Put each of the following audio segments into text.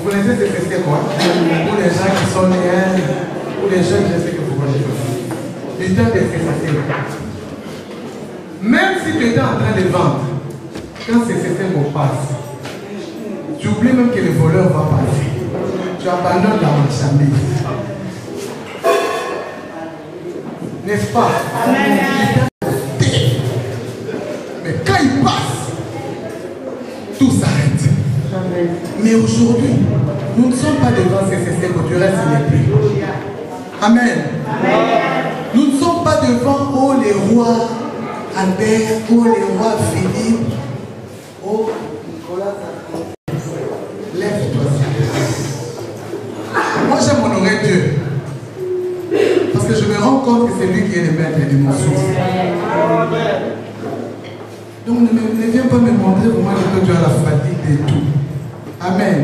Vous connaissez CCC quoi? Pour les gens qui sont nés, pour les jeunes, je sais que vous connaissez. Du temps des CCC. Même si tu étais en train de vendre, quand CCC passe, tu oublies même que le voleur va passer. Tu abandonnes la marchandise. N'est-ce pas? Amen. Mais quand il passe, tout s'arrête. Mais aujourd'hui, nous ne sommes pas devant CCC, que tu restes n'est plus. Amen. Nous ne sommes pas devant les rois Albert, les rois Philippe, Nicolas Sarkozy. Lève-toi. Moi j'aime honorer Dieu. Parce que je me rends compte que c'est lui qui est le maître de mon souffle. Donc ne viens pas me montrer comment que tu as la fatigue de tout. Amen.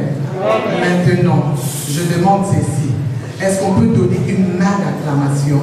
Maintenant, je demande ceci. Est-ce qu'on peut donner une main d'acclamation?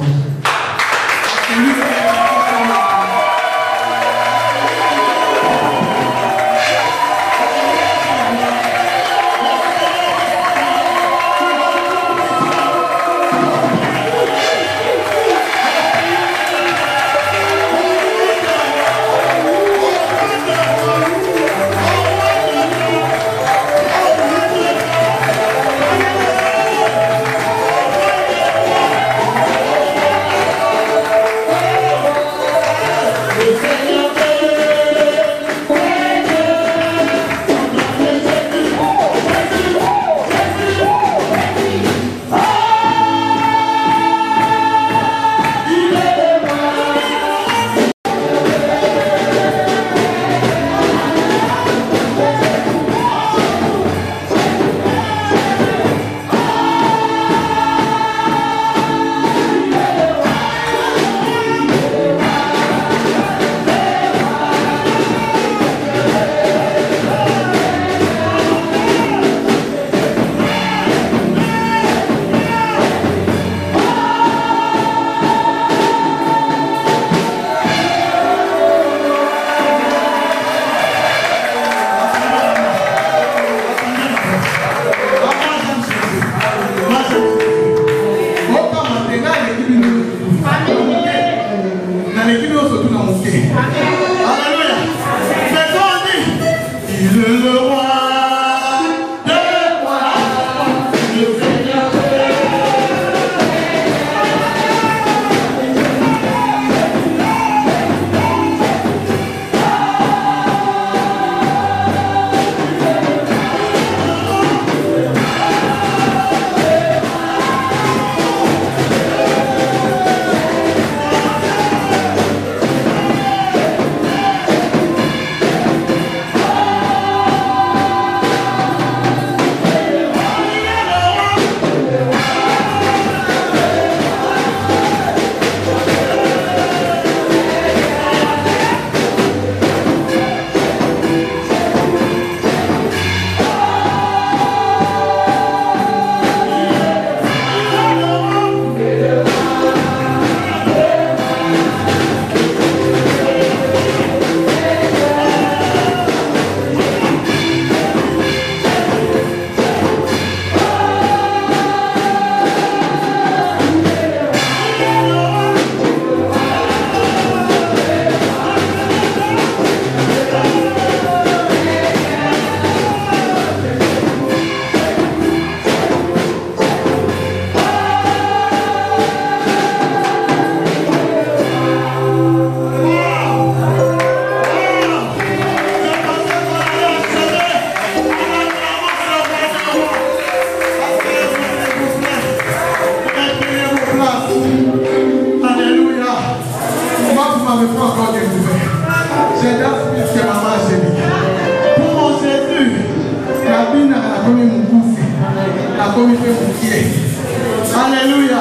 Alléluia.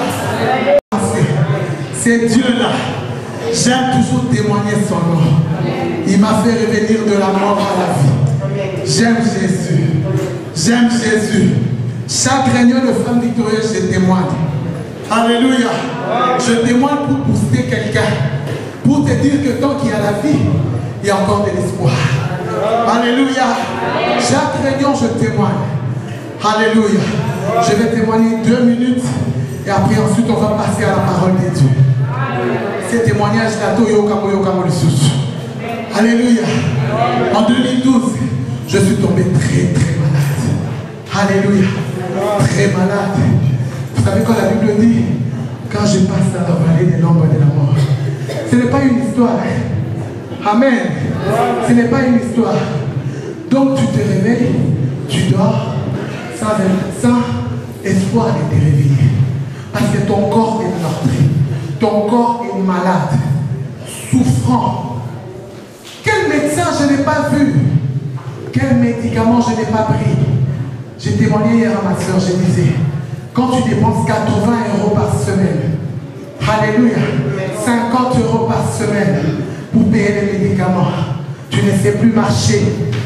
C'est Dieu-là. J'aime toujours témoigner son nom. Il m'a fait revenir de la mort à la vie. J'aime Jésus. J'aime Jésus. Chaque réunion de femmes victorieuses, je témoigne. Alléluia. Je témoigne pour booster quelqu'un. Pour te dire que tant qu'il y a la vie, il y a encore de l'espoir. Alléluia. Chaque réunion, je témoigne. Alléluia. Je vais témoigner 2 minutes et après ensuite on va passer à la parole de Dieu. Ces témoignages-là, alléluia. En 2012, je suis tombé très malade. Alléluia. Très malade. Vous savez quand la Bible dit, quand je passe dans la vallée des l'ombre de la mort, ce n'est pas une histoire. Amen. Ce n'est pas une histoire. Donc tu te réveilles, tu dors sans espoir de te réveiller. Parce que ton corps est meurtri. Ton corps est malade, souffrant. Quel médecin je n'ai pas vu? Quel médicament je n'ai pas pris? J'ai témoigné hier à ma soeur, je disais, quand tu dépenses 80 € par semaine, alléluia, 50 € par semaine pour payer les médicaments, tu ne sais plus marcher,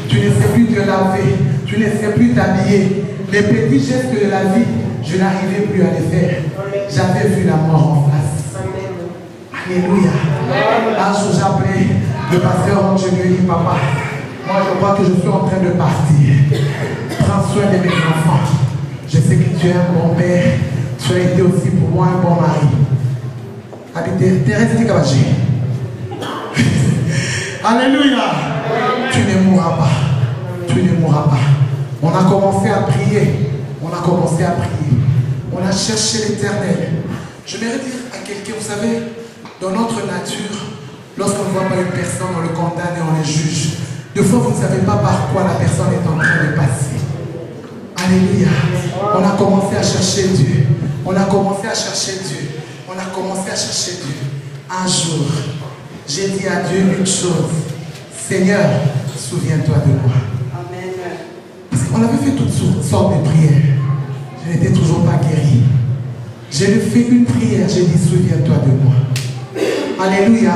tu ne sais plus te laver, tu ne sais plus t'habiller. Les petits gestes de la vie, je n'arrivais plus à les faire. J'avais vu la mort en face. Alléluia. Un jour j'ai appelé le pasteur, je lui ai dit, papa, moi je crois que je suis en train de partir. Prends soin de mes enfants. Je sais que tu es un bon père. Tu as été aussi pour moi un bon mari. Habitez, Thérèse Tikabagé. Alléluia. Tu ne mourras pas. Tu ne mourras pas. On a commencé à prier. On a commencé à prier. On a cherché l'Éternel. Je vais dire à quelqu'un, vous savez, dans notre nature, lorsqu'on ne voit pas une personne, on le condamne et on le juge. Des fois, vous ne savez pas par quoi la personne est en train de passer. Alléluia. On a commencé à chercher Dieu. On a commencé à chercher Dieu. On a commencé à chercher Dieu. Un jour, j'ai dit à Dieu une chose. Seigneur, souviens-toi de moi. Amen. Parce qu'on avait fait toutes sortes de prières. Je n'étais toujours pas guéri. J'ai fait une prière, j'ai dit souviens-toi de moi. Alléluia.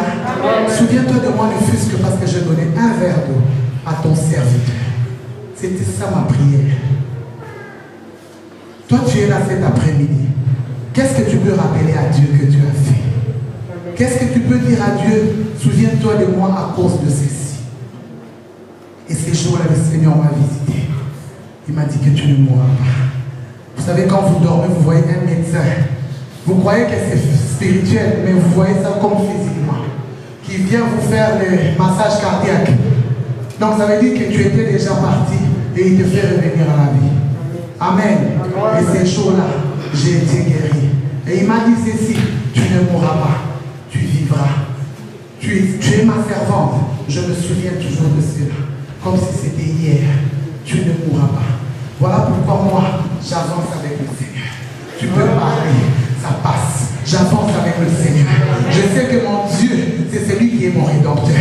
Souviens-toi de moi, ne fût-ce que parce que j'ai donné un verre d'eau à ton serviteur. C'était ça ma prière. Toi, tu es là cet après-midi. Qu'est-ce que tu peux rappeler à Dieu que tu as fait? Qu'est-ce que tu peux dire à Dieu? Souviens-toi de moi à cause de ceci. Et ces jours-là, le Seigneur m'a visité. Il m'a dit que tu ne mourras pas. Vous savez, quand vous dormez, vous voyez un médecin. Vous croyez que c'est spirituel, mais vous voyez ça comme physiquement. Qui vient vous faire le massage cardiaque. Donc ça veut dire que tu étais déjà parti et il te fait revenir à la vie. Amen. Et ces jours-là, j'ai été guéri. Et il m'a dit ceci, tu ne mourras pas, tu vivras. Tu es ma servante. Je me souviens toujours de cela. Comme si c'était hier. Tu ne mourras pas. Voilà pourquoi moi, j'avance avec le Seigneur. Tu peux parler, ça passe. J'avance avec le Seigneur. Je sais que mon Dieu, c'est celui qui est mon rédempteur.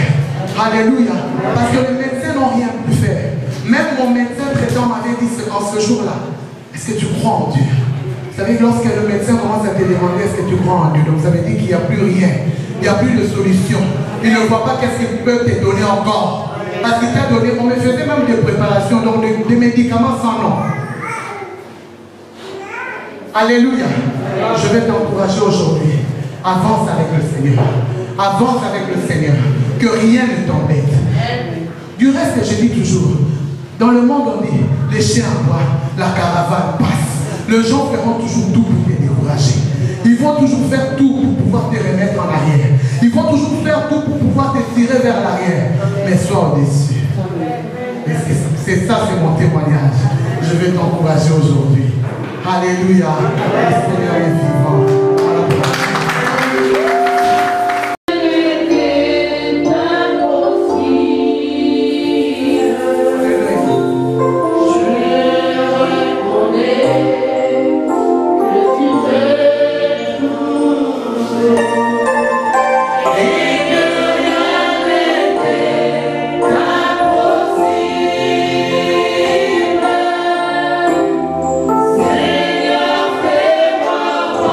Alléluia. Parce que les médecins n'ont rien pu faire. Même mon médecin traitant m'avait dit en ce jour-là, est-ce que tu crois en Dieu? Vous savez, lorsque le médecin commence à te demander est-ce que tu crois en Dieu, donc ça veut dire qu'il n'y a plus rien. Il n'y a plus de solution. Il ne voit pas qu'est-ce qu'il peut te donner encore. Parce qu'il t'a donné, on me faisait même des préparations, donc des médicaments sans nom. Alléluia. Je vais t'encourager aujourd'hui. Avance avec le Seigneur. Avance avec le Seigneur. Que rien ne t'embête. Du reste, je dis toujours, dans le monde on dit, les chiens aboient, la caravane passe. Les gens feront toujours tout pour te décourager. Ils vont toujours faire tout pour pouvoir te remettre en arrière. Ils vont toujours faire tout pour pouvoir te tirer vers l'arrière. Mais sois au-dessus. C'est ça, c'est mon témoignage. Je vais t'encourager aujourd'hui. Alléluia. Le Seigneur est vivant. Seigneur, fais-moi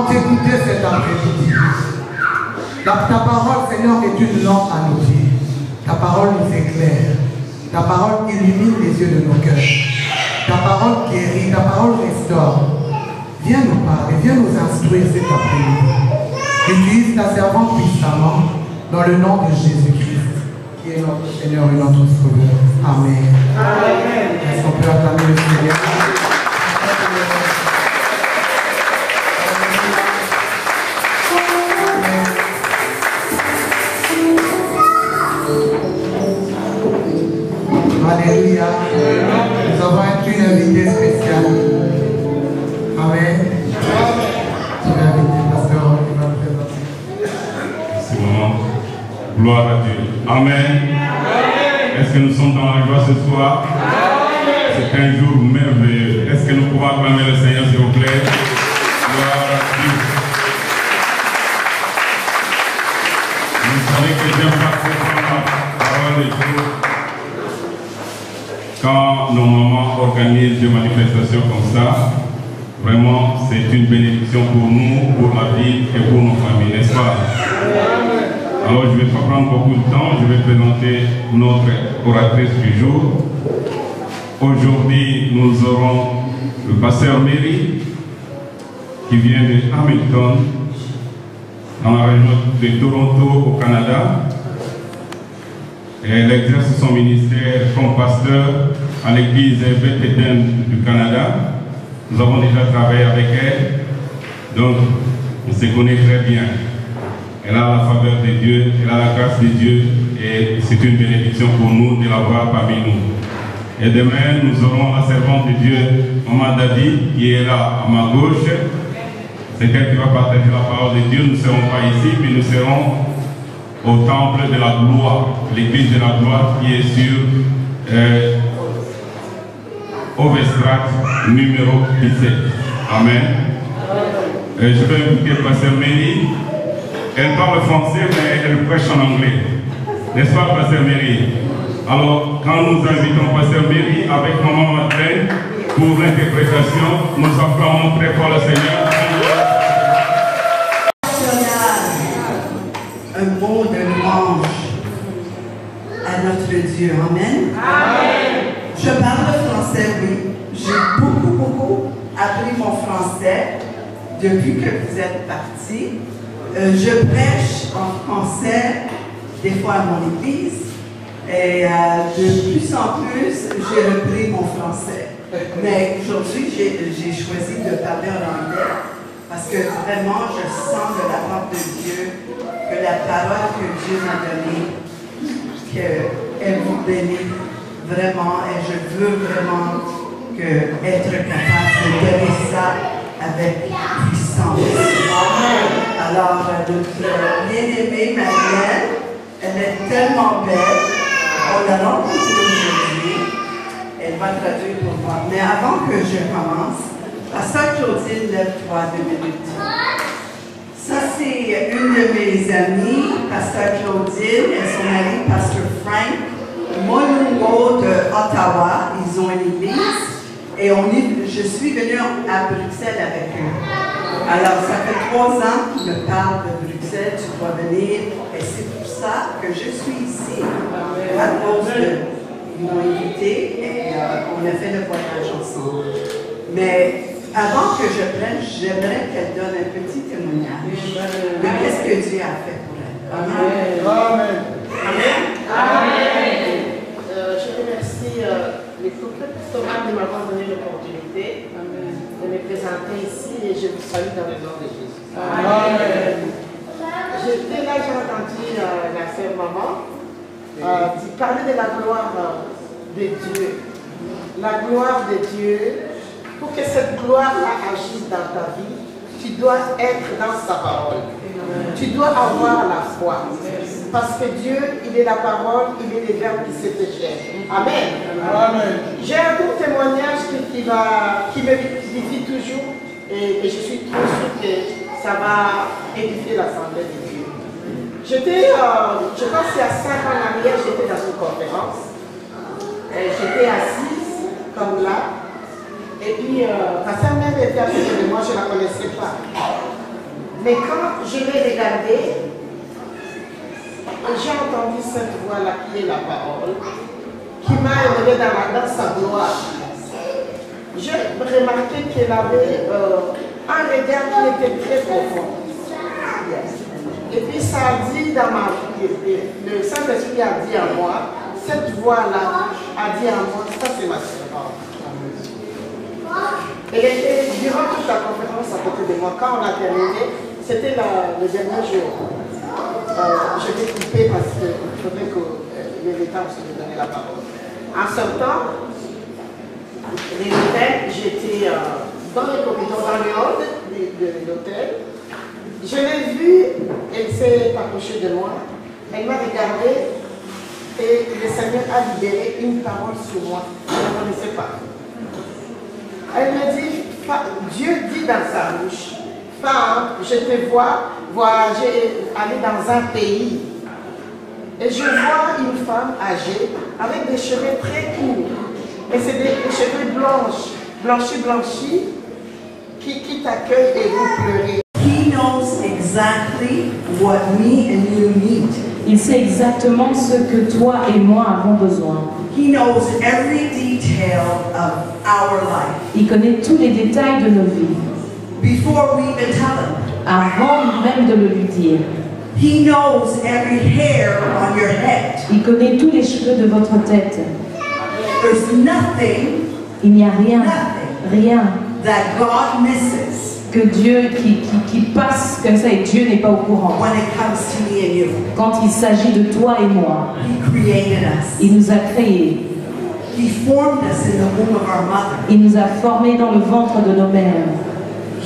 t'écouter cet après-midi. Ta parole, Seigneur, est une lampe à nos pieds. Ta parole nous éclaire. Ta parole illumine les yeux de nos cœurs. Ta parole guérit, ta parole restaure. Viens nous parler, viens nous instruire cet après-midi. Utilise ta servante puissamment dans le nom de Jésus-Christ, qui est notre Seigneur et notre Sauveur. Amen. Amen. Est-ce qu'on peut acclamer le Seigneur? Alléluia. Nous avons une invitée spéciale. Amen. Je vais inviter le pasteur qui va présenter. C'est moment. Gloire à Dieu. Amen. Est-ce que nous sommes dans la joie ce soir? C'est un jour merveilleux. Est-ce que nous pouvons acclamer le Seigneur, s'il vous plaît? Gloire à Dieu. Vous savez que j'aime parfaitement la parole de Dieu. Quand nos mamans organisent des manifestations comme ça, vraiment c'est une bénédiction pour nous, pour la vie et pour nos familles, n'est-ce pas? Alors je ne vais pas prendre beaucoup de temps, je vais présenter notre oratrice du jour. Aujourd'hui nous aurons le pasteur Mary qui vient de Hamilton, dans la région de Toronto au Canada. Elle exerce son ministère comme pasteur à l'église Bethlehem du Canada. Nous avons déjà travaillé avec elle, donc on se connaît très bien. Elle a la faveur de Dieu, elle a la grâce de Dieu et c'est une bénédiction pour nous de l'avoir parmi nous. Et demain, nous aurons la servante de Dieu, Maman Dadi, qui est là à ma gauche. C'est elle qui va partager la parole de Dieu. Nous ne serons pas ici, mais nous serons au temple de la gloire, l'église de la gloire qui est sur Ovestrat numéro 17. Amen. Je vais inviter Pasteur Mary. Elle parle français, mais elle prêche en anglais. N'est-ce pas, Pasteur Mary? Alors, quand nous invitons Pasteur Mary avec Maman Madeleine pour l'interprétation, nous acclamons très fort le Seigneur. Un mot de louange à notre Dieu. Amen. Amen. Je parle français, oui. J'ai beaucoup appris mon français depuis que vous êtes partis. Je prêche en français des fois à mon église et de plus en plus j'ai repris mon français. Mais aujourd'hui j'ai choisi de parler en anglais parce que vraiment je sens de la part de Dieu que la parole que Dieu m'a donnée, qu'elle vous bénit vraiment et je veux vraiment être capable de donner ça avec puissance. Alors, notre bien-aimée Marielle, elle est tellement belle. On l'a rencontrée aujourd'hui. Elle va traduire pour moi. Mais avant que je commence, Pasteur Claudine, lève-toi 2 minutes. Ça, c'est une de mes amies, Pasteur Claudine, et son ami, Pasteur Frank, Monungo de Ottawa. Ils ont une église. Et je suis venue à Bruxelles avec eux. Alors, ça fait 3 ans qu'ils me parlent de Bruxelles, tu dois venir. Et c'est pour ça que je suis ici. À cause ils m'ont invité et on a fait le voyage ensemble. Mais avant que je prêche, j'aimerais qu'elle donne un petit témoignage de qu'est-ce que Dieu a fait pour elle. Amen. Amen. Amen. Amen. Je remercie les couplets pastorales de m'avoir donné l'opportunité de me présenter ici et je vous salue dans le nom de Jésus. Amen. J'étais là, j'ai entendu la sœur maman parler de la gloire de Dieu. La gloire de Dieu, pour que cette gloire-là agisse dans ta vie, tu dois être dans sa parole. Tu dois avoir la foi. Parce que Dieu, il est la parole, il est le verbe qui se déchaîne. Amen. Amen. J'ai un court témoignage qui m'édifie toujours et je suis trop sûre que ça va édifier l'Assemblée de Dieu. J'étais, je pense qu'il y a 5 ans en arrière, j'étais dans une conférence. J'étais assise comme là. Et puis, ma sœur même était à côté de moi, je ne la connaissais pas. Mais quand je l'ai regardé, j'ai entendu cette voix-là qui est la parole, qui m'a élevé dans sa gloire. J'ai remarqué qu'elle avait un regard qui était très profond. Et puis ça a dit dans ma vie, le Saint-Esprit a dit à moi, cette voix-là a dit à moi, ça c'est ma sœur. Elle était durant toute la conférence à côté de moi. Quand on a terminé, c'était le dernier jour. Je l'ai coupé parce qu'il faudrait que les temps se me donner la parole. En sortant, j'étais dans le corridor, dans le hall de l'hôtel. Je l'ai vue, elle s'est approchée de moi, elle m'a regardé et le Seigneur a libéré une parole sur moi. Je ne la connaissais pas. Elle me dit, Dieu dit dans sa bouche, femme, je te vois voyager, aller dans un pays. Et je vois une femme âgée avec des cheveux très courts. Et c'est des cheveux blanchis, qui t'accueillent et vous pleurez. He knows exactly what me and you need. Il sait exactement ce que toi et moi avons besoin. He knows every detail of our life. Il connaît tous les détails de nos vies. Before we even tell him. Avant même de le lui dire. He knows every hair on your head. Il connaît tous les cheveux de votre tête. There's nothing. Il n'y a rien. Rien. That God misses. Que Dieu qui passe comme ça et Dieu n'est pas au courant. When it comes to me and you. Quand il s'agit de toi et moi. He created us. Il nous a créés. He formed us in the womb of our mother. Il nous a formés dans le ventre de nos mères.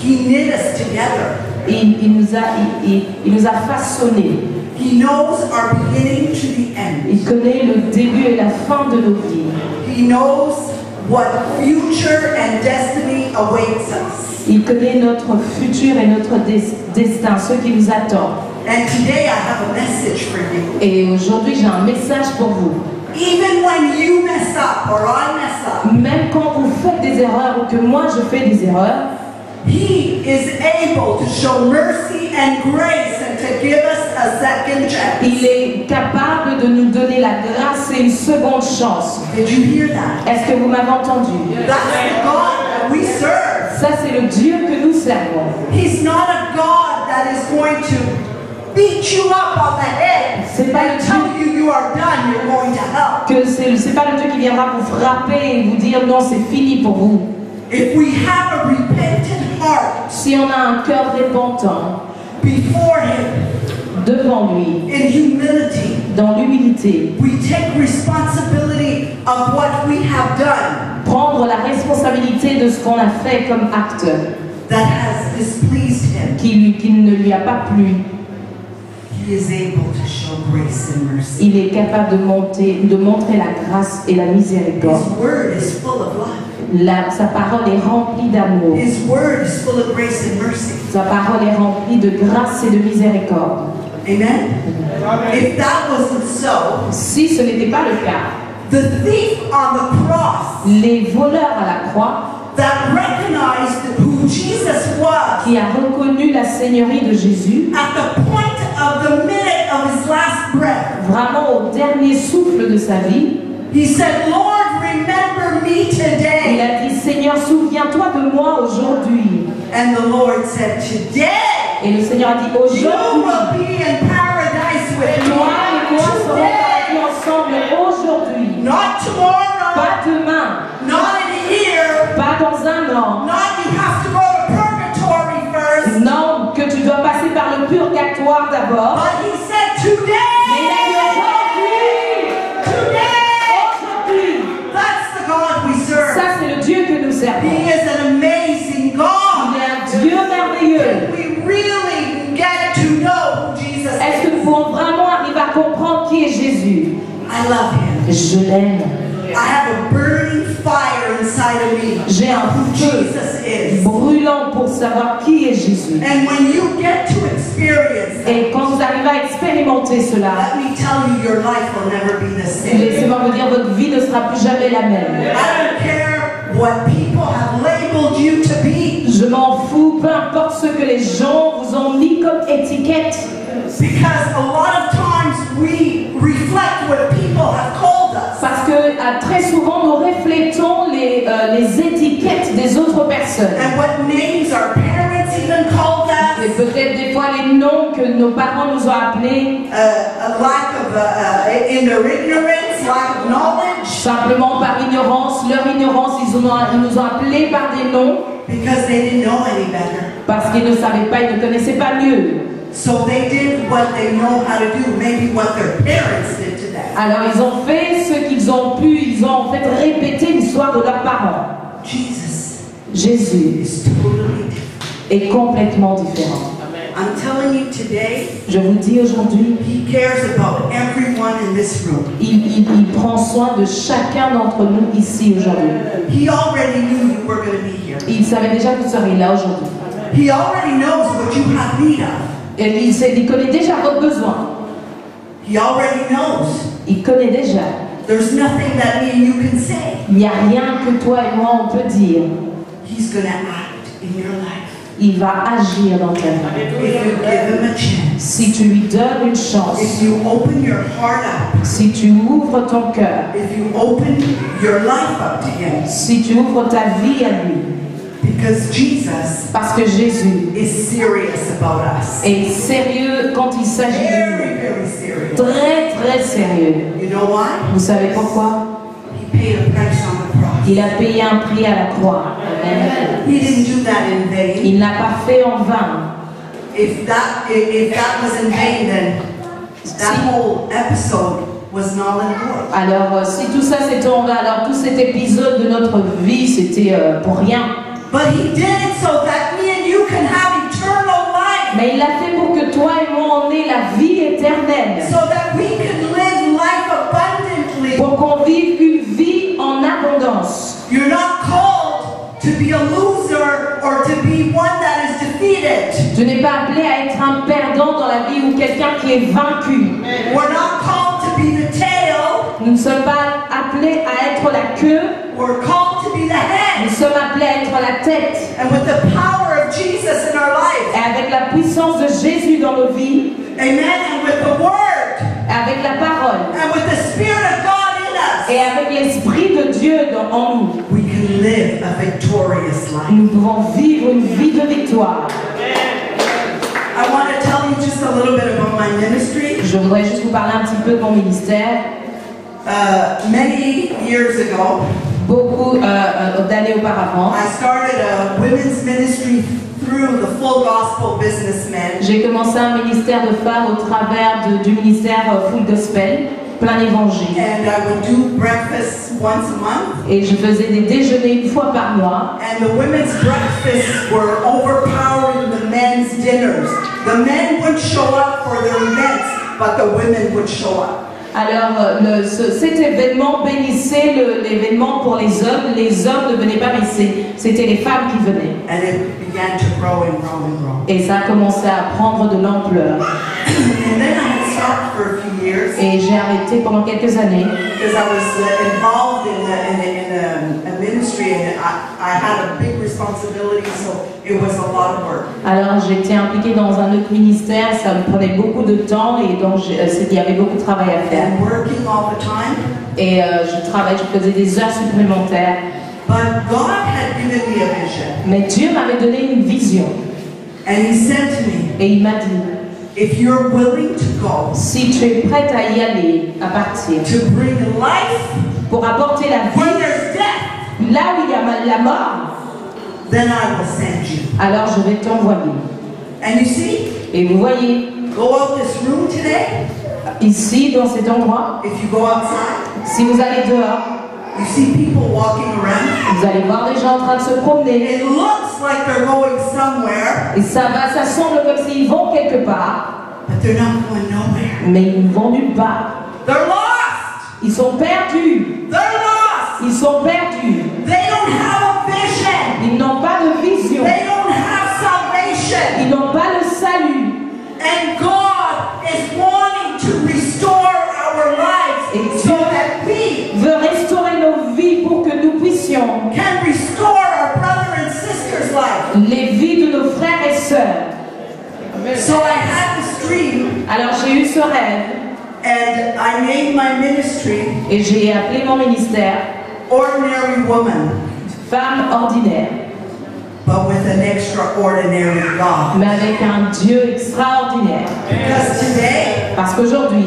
He knit us together. Il nous a façonnés. He knows our beginning to the end. Il connaît le début et la fin de nos vies. He knows what future and destiny awaits us. Il connaît notre futur et notre destin, ce qui nous attend. And today I have a message for you. Et aujourd'hui, j'ai un message pour vous. Even when you mess up or I mess up, même quand vous faites des erreurs ou que moi je fais des erreurs, He is able to show mercy and grace and to give us a second chance. Il est capable de nous donner la grâce et une seconde chance. Did you hear that? Est-ce que vous m'avez entendu? That's the God that we serve. Ça, c'est le Dieu que nous servons. He's not a God that is going to beat you up on the head and tell you you are done, you're going to hell. Que c'est pas le Dieu qui viendra vous frapper et vous dire non, c'est fini pour vous. If we have a repentant heart, si on a un cœur repentant before Him, devant lui, in humility, dans l'humilité, we take responsibility of what we have done, prendre la responsabilité de ce qu'on a fait comme acte that has displeased Him, qui ne lui a pas plu. He is able to show grace and mercy. Il est capable de montrer la grâce et la miséricorde. His word is full of love. Sa parole est remplie d'amour. His word is full of grace and mercy. Sa parole est remplie de grâce et de miséricorde. Amen. If that wasn't so, si ce n'était pas le cas, the thief on the cross, les voleurs à la croix, that recognized who Jesus was, qui a reconnu la seigneurie de Jésus, at the point of the minute of his last breath, vraiment au dernier souffle de sa vie, he said, Lord, remember me today. Il a dit, Seigneur, souviens-toi de moi aujourd'hui. And the Lord said, today, et le Seigneur a dit, aujourd'hui, you will be in paradise with me. Toi et moi serons paradis ensemble aujourd'hui. Not tomorrow. Pas demain. Not in a year. Pas dans un an. Not you have to go to purgatory first. Non, que tu dois passer par le purgatoire d'abord. But he said today. Mais il a dit aujourd'hui. Aujourd'hui. That's the God we serve. Ça, c'est le Dieu que nous servons. He is an amazing God. Il est un Dieu merveilleux. Can we really get to know who Jesus is? Est-ce que nous pouvons vraiment arriver à comprendre qui est Jésus? I love him. Je l'aime. I have a burning fire inside of me. J'ai un feu brûlant pour savoir qui est Jésus. And when you get to experience that, et quand vous arrivez à expérimenter cela, let me tell you, your life will never be the same. Laissez-moi vous dire, votre vie ne sera plus jamais la même. I don't care what people have labeled you to be. Je m'en fous, peu importe ce que les gens vous ont mis très souvent, nous reflétons les étiquettes des autres personnes. And what names our parents even called Et us. peut-être des fois les noms que nos parents nous ont appelés, A lack of, in their ignorance, lack of knowledge. simplement par ignorance, leur ignorance, ils nous ont appelés par des noms Because they didn't know any better. parce qu'ils ne savaient pas, ils ne connaissaient pas mieux. So they did what they know how to do, maybe what their parents did to them. Alors ils ont fait ce qu'ils ont pu, ils ont en fait répété l'histoire de leurs parents. Jésus Is totally different. est complètement différent. I'm telling you today, Je vous dis aujourd'hui, He cares about everyone in this room. il prend soin de chacun d'entre nous ici aujourd'hui. He already knew you were going to be here. Il savait déjà que vous seriez là aujourd'hui. He already knows what you have need of. Et il connaît déjà vos besoins. He already knows. Il connaît déjà. There's nothing that me and you can say. Il n'y a rien que toi et moi on peut dire. He's going to act in your life. Il va agir dans ta vie. If you give him a chance. Si tu lui donnes une chance, If you open your heart up. si tu ouvres ton cœur, If you open your life up to him. si tu ouvres ta vie à lui, Because Jesus parce que Jésus is serious about us. est sérieux quand il s'agit de Very, nous. very serious. Très très sérieux. You know why? Vous savez pourquoi? He paid a price on the cross. Il a payé un prix à la croix. Amen. He didn't do that in vain. Il n'a pas fait en vain. If that was in vain, then that whole episode was null and void. Alors si tout ça c'était en vain, alors tout cet épisode de notre vie c'était pour rien. But he did it so that me and you can have eternal life. Mais il l'a fait pour que toi et moi on ait la vie éternelle. So that we can live life abundantly. Pour qu'on vive une vie en abondance. You're not called to be a loser or to be one that is defeated. Tu n'es pas appelé à être un perdant dans la vie ou quelqu'un qui est vaincu. We're not called to be the tail. Nous ne sommes pas appelés à être la queue. We're called to be the head. Nous sommes appelés à être la tête. And with the power of Jesus in our life. Et avec la puissance de Jésus dans nos vies. Amen. And with the word. Avec la parole. And with the Spirit of God in us. Et avec l'Esprit de Dieu en nous. We can live a victorious life. Nous pouvons vivre une vie de victoire. I want to tell you just a little bit about my ministry. Je voudrais juste vous parler un petit peu de mon ministère. Many years ago, beaucoup d'années auparavant, I started a women's ministry through the Full Gospel Businessmen. J'ai commencé un ministère de femmes au travers du ministère Full Gospel, plein évangile. And I would do breakfast once a month. Et je faisais des déjeuners une fois par mois. And the women's breakfasts were overpowering the men's dinners. The men would show up for their events, but the women would show up. Alors, cet événement bénissait l'événement pour les hommes. Les hommes ne venaient pas, mais c'était les femmes qui venaient. And it began to grow and grow and grow. Et ça a commencé à prendre de l'ampleur. And then I had stopped for a few years. Et j'ai arrêté pendant quelques années. Because I was involved in a ministry and I had a big responsibility, so it was a lot of work. Alors j'étais impliquée dans un autre ministère, ça me prenait beaucoup de temps et donc il y avait beaucoup de travail à faire. And working all the time. Et je faisais des heures supplémentaires. But God had given me a vision. Mais Dieu m'avait donné une vision. And He said to me, et il m'a dit, if you're willing to go, si tu es prête à y aller, à partir, to bring life pour apporter la where vie, there's death, là où il y a la mort, then I will send you. alors je vais t'envoyer. And you see, Et vous voyez, go out this room today. ici, dans cet endroit, If you go outside, si vous allez dehors, you see people walking around. vous allez voir des gens en train de se promener. It looks like they're going somewhere, Et ça semble comme s'ils vont quelque part, but they're not going nowhere. mais ils ne vont nulle part. They're lost. Ils sont perdus. They're lost. Ils sont perdus. They don't have a vision. Ils n'ont pas de vision. They don't have salvation. Ils n'ont pas le salut. And God is wanting to restore our lives Et so that we veut restaurer nos vies pour que nous puissions can restore our brother and sister's life. les vies de nos frères et sœurs. So I had this dream Alors j'ai eu ce rêve And I named my ministry Et j'ai appelé mon ministère Ordinary Woman, Femme ordinaire, but with an extraordinary God. mais avec un Dieu extraordinaire. Because today, Parce qu'aujourd'hui,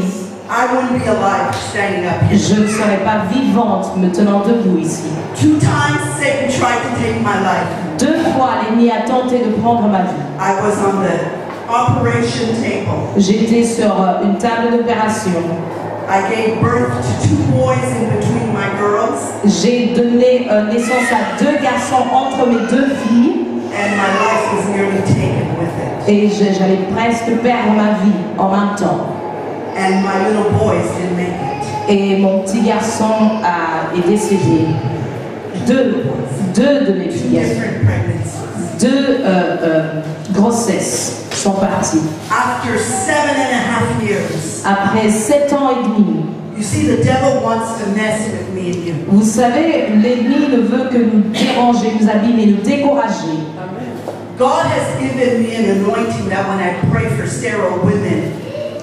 I wouldn't be alive standing up here. je ne serais pas vivante me tenant debout ici. 2 times Satan tried to take my life. 2 fois, l'ennemi a tenté de prendre ma vie. I was on the operation table. J'étais sur une table d'opération. I gave birth to 2 boys in between my girls, J'ai donné naissance à 2 garçons entre mes 2 filles. and my life was nearly taken with it. Et j'allais presque perdre ma vie en même temps. And my little boys didn't make it. Et mon petit garçon est décédé. 2 de mes 2 filles. different pregnancies. 2 grossesses sont parties. After 7.5 years, Après 7 ans et demi. you see, the devil wants to mess with me and you. Vous savez, l'ennemi ne veut que nous déranger, nous abîmer, nous décourager. God has given me an anointing that when I pray for sterile women,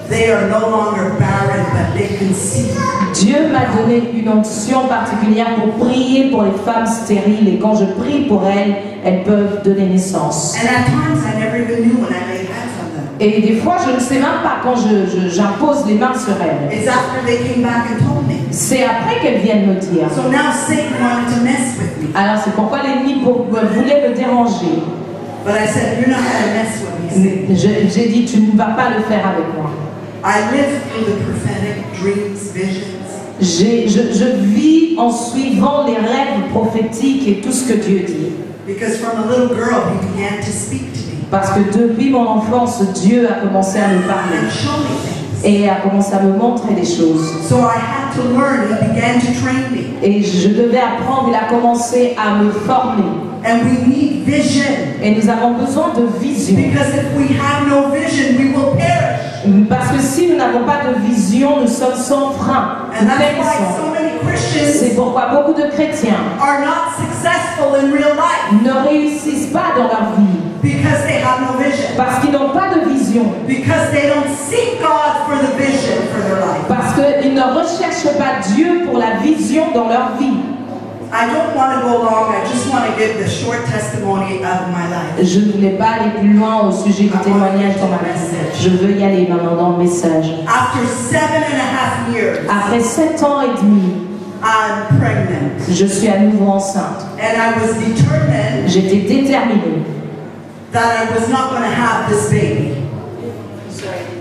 they are no longer barren, but they conceive. Dieu m'a donné une onction particulière pour prier pour les femmes stériles. Et quand je prie pour elles, elles peuvent donner naissance. And at times I never even knew when I laid hands on them. Et des fois, je ne sais même pas quand j'impose les mains sur elles. It's after they came back and told me. C'est après qu'elles viennent me dire. So now Satan wanted to mess with me. Alors c'est pourquoi l'ennemi voulait me déranger. But I said, you're not going to mess with me, Satan. J'ai dit, tu ne vas pas le faire avec moi. I live through the prophetic dreams, visions. Je vis en suivant les rêves prophétiques et tout ce que Dieu dit. Because from a little girl, he began to speak to me Parce que depuis mon enfance, Dieu a commencé à me parler and show me things. et a commencé à me montrer des choses. So I had to learn. He began to train me. Et je devais apprendre, il a commencé à me former. And we need vision. Et nous avons besoin de vision. Because if we have no vision, we will perish. Parce que si nous n'avons pas de vision, nous sommes sans frein. And Nous that's why périssons. so many Christians C'est pourquoi beaucoup de chrétiens are not successful in real life. ne réussissent pas dans leur vie. Because they have no vision. Parce qu'ils n'ont pas de vision. Because they don't seek God for the vision for their life. Parce qu'ils ne recherchent pas Dieu pour la vision dans leur vie. I don't want to go long. I just want to give the short testimony of my life. Je ne voulais pas aller plus loin au sujet du témoignage dans ma vie. Je veux y aller maintenant dans le message. After 7.5 years, Après 7 ans et demi, I'm pregnant. je suis à nouveau enceinte. And I was determined J'étais déterminée that I was not going to have this baby.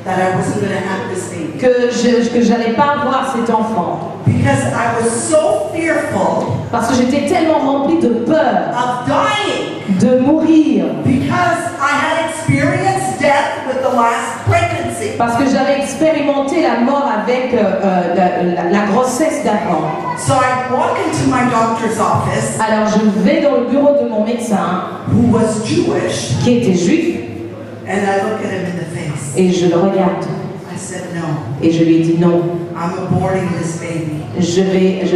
That I wasn't going to have this baby. que j'allais pas avoir cet enfant. Because I was so fearful Parce que j'étais tellement remplie de peur of dying. de mourir. Because I had experienced death with the last pregnancy. Parce que j'avais expérimenté la mort avec la grossesse d'avant. So I walk into my doctor's office, Alors je vais dans le bureau de mon médecin, who was Jewish, qui était juif, and I look at him in the face. et je le regarde. I said, no, Et je lui ai dit non, I'm aborting this baby. je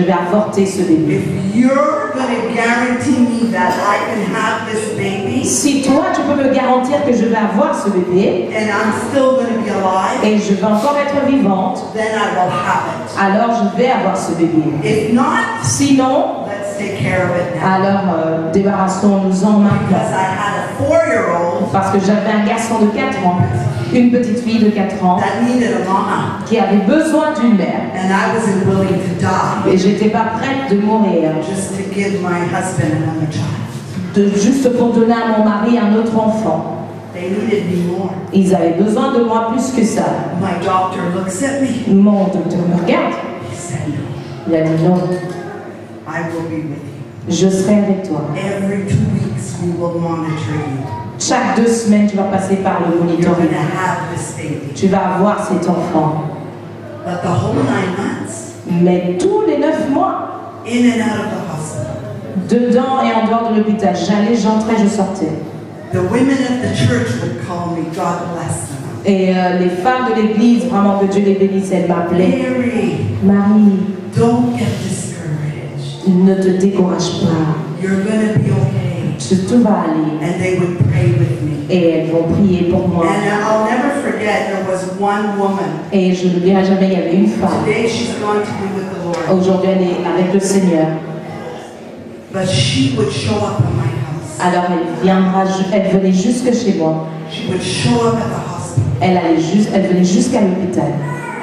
vais avorter ce bébé. If you're going to guarantee me that I can have this baby, Si toi tu peux me garantir que je vais avoir ce bébé, and I'm still going to be alive, et je vais encore être vivante, then I will have it. alors je vais avoir ce bébé. If not, Sinon, let's take care of it now. alors débarrassons-nous-en maintenant. Because I had a 4-year-old Parce que j'avais un garçon de 4 ans, une petite fille de 4 ans, that needed a mama, qui avait besoin d'une mère. and I wasn't willing to die Et j'étais pas prête de mourir, just to give my husband another child. juste pour donner à mon mari un autre enfant. They needed me more. Ils avaient besoin de moi plus que ça. My doctor looks at me. Mon docteur me regarde. He said, no, Il a dit non, I will be with you. je serai avec toi. Every 2 weeks we will monitor you. Chaque 2 semaines, tu vas passer par le You're going monitoring. to have this baby. Tu vas avoir cet enfant. But the whole 9 months, Mais tous les 9 mois, in and out of the hospital, dedans et en dehors de l'hôpital, j'entrais, je sortais. the women of the church would call me, God bless them. Et les femmes de l'église, vraiment que Dieu les bénisse, elles m'appelaient. Mary, Marie, don't get discouraged. ne te décourage pas. You're going to be okay. tout va aller. And they would pray with me. Et elles vont prier pour moi. And I'll never forget, there was one woman. Et je n'oublierai jamais, il y avait une femme. Today she's gone to be with the Lord. Aujourd'hui, elle est avec le Seigneur. But she would show up in my house. Alors elle venait jusque chez moi. She would show up at the hospital. Elle venait jusqu'à l'hôpital.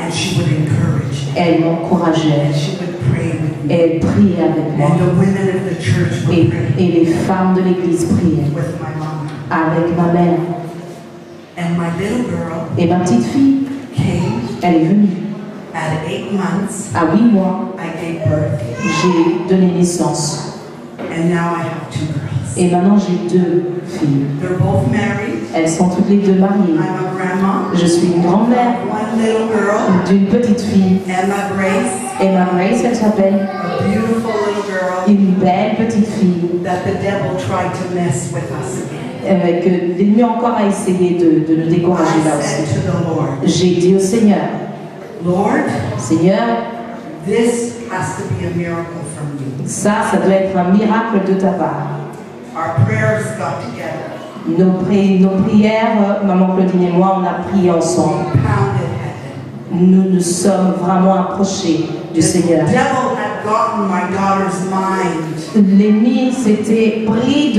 And she would encourage me. Elle m'encourageait. And she would pray with me. Et elle priait avec moi. And the women of the church would pray Et les femmes de l'église priaient with my mom. avec ma mère. And my little girl Et ma petite fille, came elle est venue. at 8 months. À 8 mois, I gave birth. j'ai donné naissance. And now I have 2 girls. Et maintenant, j'ai 2 filles. They're both married. Elles sont toutes les 2 mariées. I'm a grandma. Je suis une grand-mère One little girl. d'une petite fille. Emma Grace. Emma Grace, elle s'appelle. A beautiful little girl Une belle petite fille that the devil tried to mess with us again. que l'ennemi encore a essayé de nous décourager là I said aussi. to the Lord, J'ai dit au Seigneur, Lord, Seigneur, this has to be a miracle from you. ça doit être un miracle de ta part. Our prayers got together. Nos prières, Maman Claudine et moi, on a prié ensemble. Pounded heaven. Nous nous sommes vraiment approchés du The Seigneur. devil had gotten my daughter's mind, L'ennemi s'était pris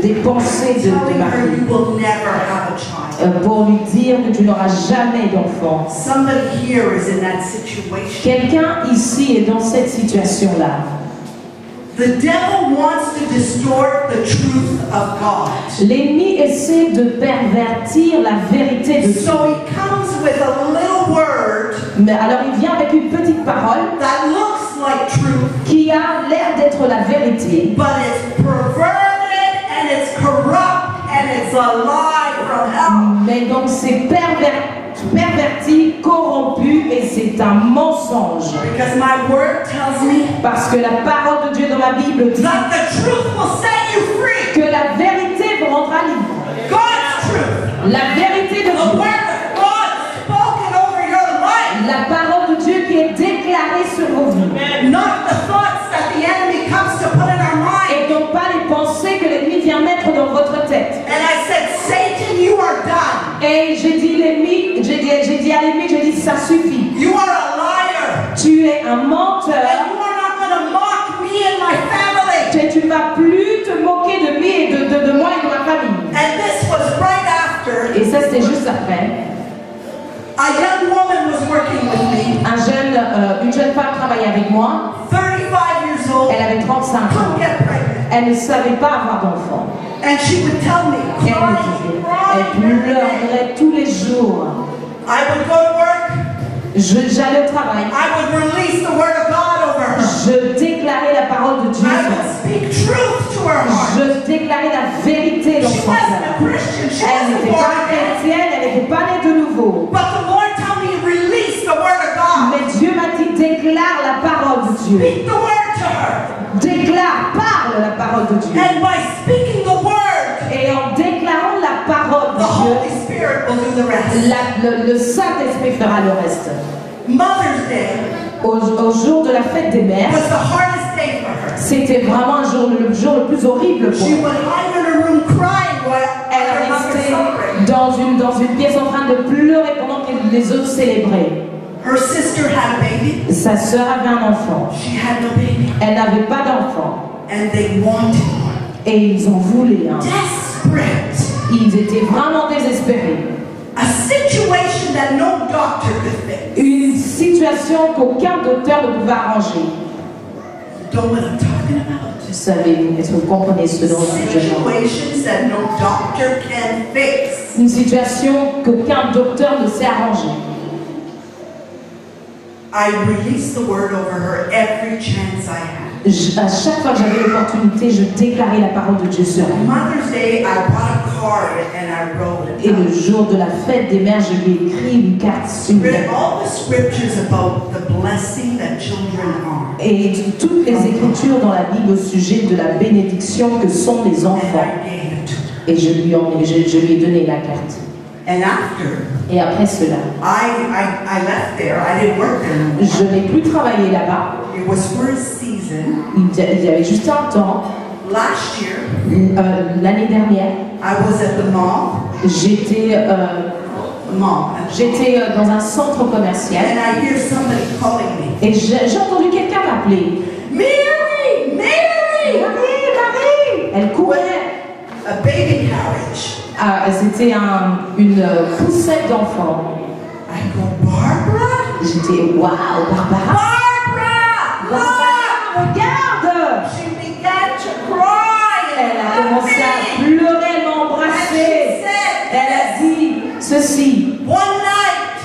des pensées de telling her Marie you will never have a child. pour lui dire que tu n'auras jamais d'enfant. Somebody here is in that situation. Quelqu'un ici est dans cette situation-là. The devil wants to distort the truth of God. L'ennemi essaie de pervertir la vérité de Dieu. So he comes with a little word Mais alors il vient avec une petite parole that looks like truth, qui a l'air d'être la vérité, but it's perverted and it's corrupt and it's a lie from hell. mais donc c'est perverti, corrompu et c'est un mensonge. Because my word tells me Parce que la parole de Dieu dans la Bible dit that the truth will set you free. que la vérité vous rendra libre. God's truth. La vérité de The Dieu. word of God spoken over your life. La parole de Dieu qui est déclarée sur vos vies. Not the thoughts that the enemy comes to put in our mind. Et donc pas les pensées que l'ennemi vient mettre dans votre tête. And I said, Satan, you are done. Et j'ai dit à l'ennemi, ça suffit. You are a liar. Tu es un menteur. And you are not going to mock me and my family. Tu ne vas plus te moquer de lui et de moi et de ma famille. And this was right after Et ça c'était juste après. a young woman was working with me, Une jeune femme travaillait avec moi. 35 years old, Elle avait 35 ans. couldn't get pregnant. Elle ne savait pas avoir d'enfant. And she would tell me, Et elle crying. pleurait tous les jours. I would go to work. J'allais au travail. I would release the word of God over her. Je déclarais la parole de Dieu. I would speak truth to her heart. Je déclarais la vérité dans She son wasn't cœur. a Christian. She Elle wasn't n'était born pas again. chrétienne, elle n'était pas née de nouveau. But the Lord told me, release the word of God. Mais Dieu m'a dit, déclare la parole de Dieu. Speak the word to her. Déclare, parle la parole de Dieu. And by speaking the word, Et en déclarant la parole the de Holy Dieu, Spirit will do the rest. le Saint-Esprit fera le reste. Mother's Day Au jour de la fête des mères, was the hardest day for her. c'était vraiment le jour le plus horrible pour She elle. would hide in her room crying while Elle her mother restait celebrated. dans une pièce en train de pleurer pendant que les autres célébraient. Her sister had a baby. Sa sœur avait un enfant. She had no baby. Elle n'avait pas d'enfant. And they wanted one. Et ils en voulaient un. Desperate. Ils étaient vraiment désespérés. A situation that no doctor could fix. Une situation qu'aucun docteur ne pouvait arranger. Know what I'm talking about? Vous savez, est-ce que vous comprenez ce dont je parle? Situations that no doctor can fix. Une situation qu'aucun docteur ne sait arranger. I released the word over her every chance I had. À chaque fois que j'avais l'opportunité, je déclarais la parole de Dieu sur elle. Mother's Day, I bought a card and I wrote it. Et le jour de la fête des mères, je lui ai écrit une carte. Read all the scriptures about the blessing that children are. Et toutes les écritures dans la Bible au sujet de la bénédiction que sont les And enfants. I gave it to her. Et je lui ai donné la carte. And after, Et après cela, I left there. I didn't work there no more. je n'ai plus travaillé là-bas. It was for a season Il y avait juste un temps last year, l'année dernière, I was at the mall. j'étais dans un centre commercial And I hear somebody calling me. et j'ai entendu quelqu'un m'appeler. Mary! Mary! Marie, Marie! Elle courait. A baby carriage. C'était une poussette d'enfant. I go, Barbara? J'étais waouh, Barbara! Barbara, regarde! She began to cry. Elle a commencé à pleurer, elle m'a embrassée. Elle a dit ceci. One night,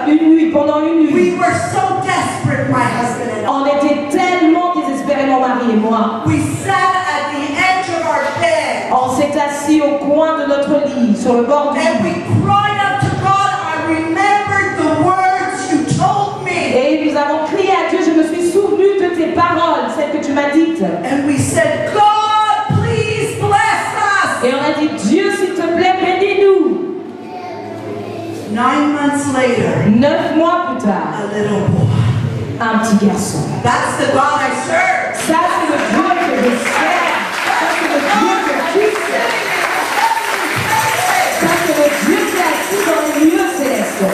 Une nuit, pendant une nuit, we were so desperate, my husband and I. on était tellement désespérés, mon mari et moi. We sat at the edge of our bed On s'est assis au coin de notre lit, sur le bord du and we lit. cried out to God. I remembered the words you told me. Et nous avons crié à Dieu, je me suis souvenu de tes paroles, celles que tu m'as dites. And we said, God, please bless us. Et on a dit, Dieu, s'il te plaît, bénis-nous. 9 months later, 9 mois plus tard, a little boy. un petit garçon. That's the God I serve. Ça, c'est le Dieu que je sers. Ça, c'est le Dieu que tu sers. Ça, c'est le Dieu qui est assis dans les lieux célestes.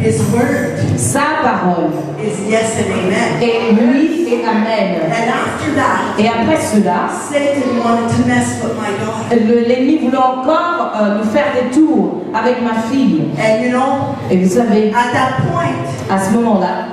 His word Sa parole is yes and amen. est oui et amen. And after that, Et après cela, Satan wanted to mess with my daughter. l'ennemi voulait encore nous faire des tours avec ma fille. And you know, Et vous savez, at that point, à ce moment-là,